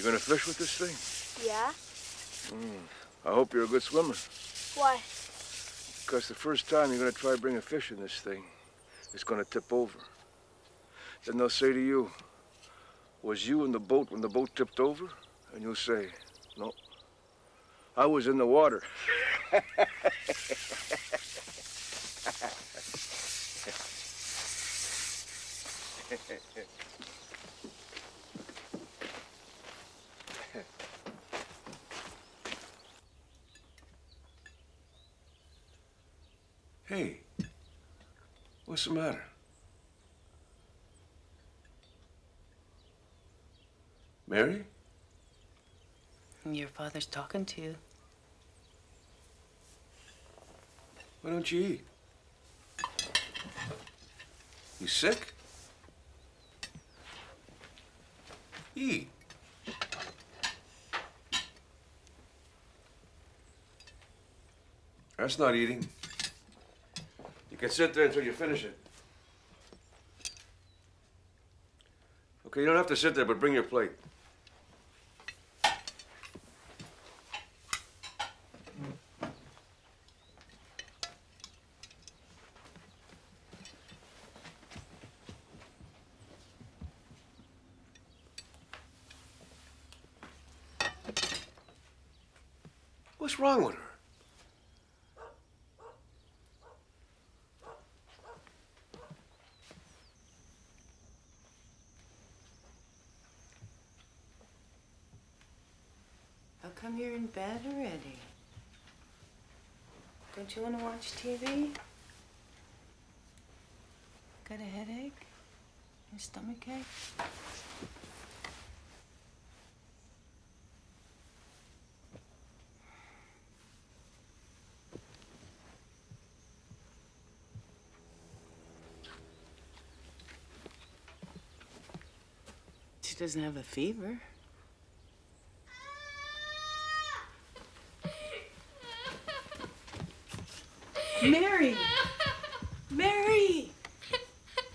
You gonna fish with this thing? Yeah? I hope you're a good swimmer. Why? Because the first time you're gonna try to bring a fish in this thing, it's gonna tip over. Then they'll say to you, was you in the boat when the boat tipped over? And you'll say, no, I was in the water. Hey, what's the matter? Mary? Your father's talking to you. Why don't you eat? You sick? Eat. That's not eating. You can sit there until you finish it. Okay, you don't have to sit there, but bring your plate. What's wrong with her? How come you're in bed already? Don't you want to watch TV? Got a headache? Your stomach ache? She doesn't have a fever. Mary! Mary!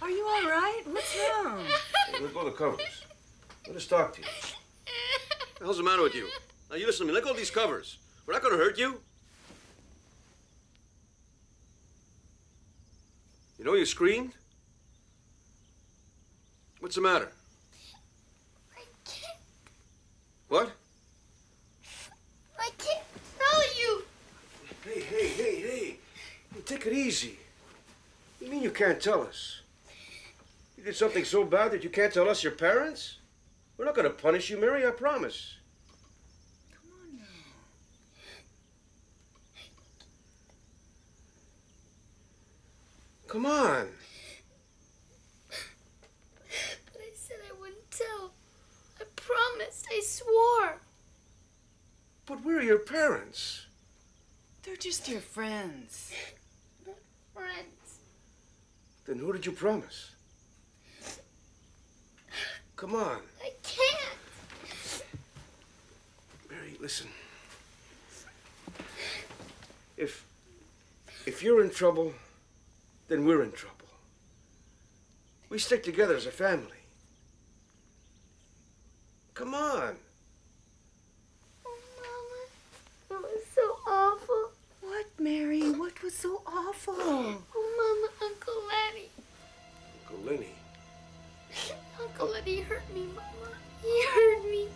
Are you all right? What's wrong? Hey, let go of the covers. Let us talk to you. What the hell's the matter with you? Now, you listen to me. Let go of these covers. We're not going to hurt you. You know you screamed? What's the matter? I can't. What? I can't tell you. Hey, take it easy. You mean you can't tell us? You did something so bad that you can't tell us, your parents? We're not going to punish you, Mary, I promise. Come on now. Come on. But I said I wouldn't tell. I promised. I swore. But we're your parents. They're just your friends. Not friends. Then who did you promise? Come on. I can't. Mary, listen. If you're in trouble, then we're in trouble. We stick together as a family. Come on. Oh, Mama. It was so awful. What, Mary? What was so awful? Oh, Mama, Uncle Lenny. Uncle Lenny. Uncle Lenny hurt me, Mama. He hurt me.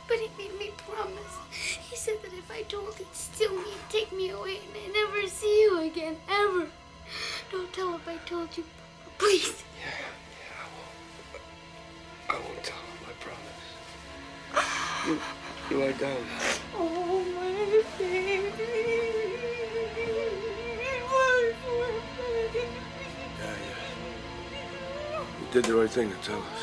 But he made me promise. He said that if I told, he'd steal me and take me away and I'd never see you again, ever. Don't tell if I told you, please. I won't tell him, I promise. You lie down. Oh, my baby. My poor baby. Yeah. You did the right thing to tell us.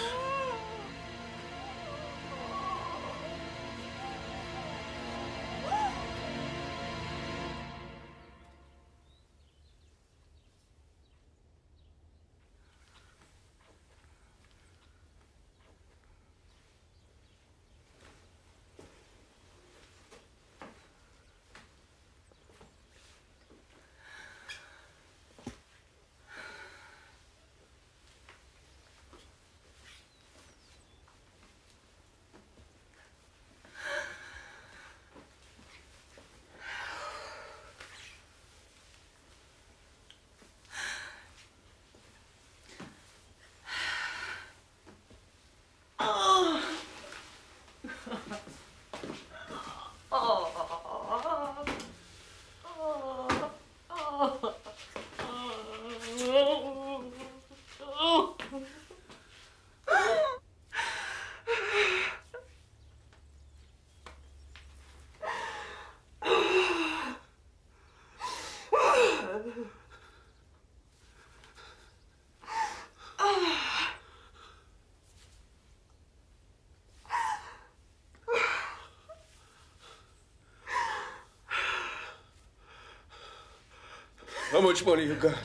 How much money you got?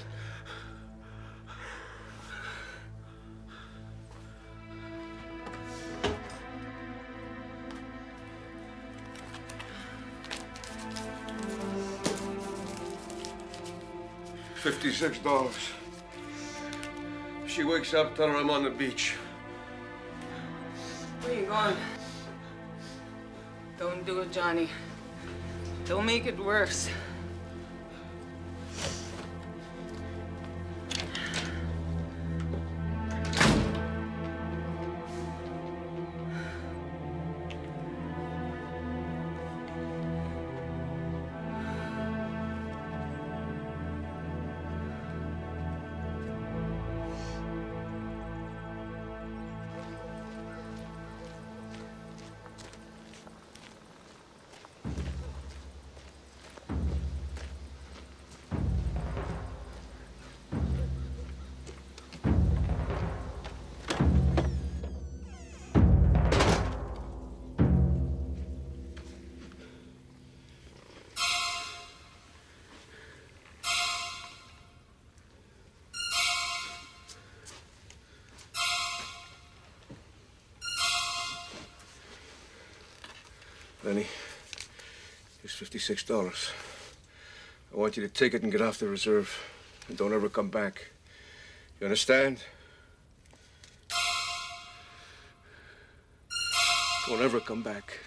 $56. If she wakes up, tell her I'm on the beach. Where you going? Don't do it, Johnny. Don't make it worse. Lenny, here's $56. I want you to take it and get off the reserve. And don't ever come back. You understand? Don't ever come back.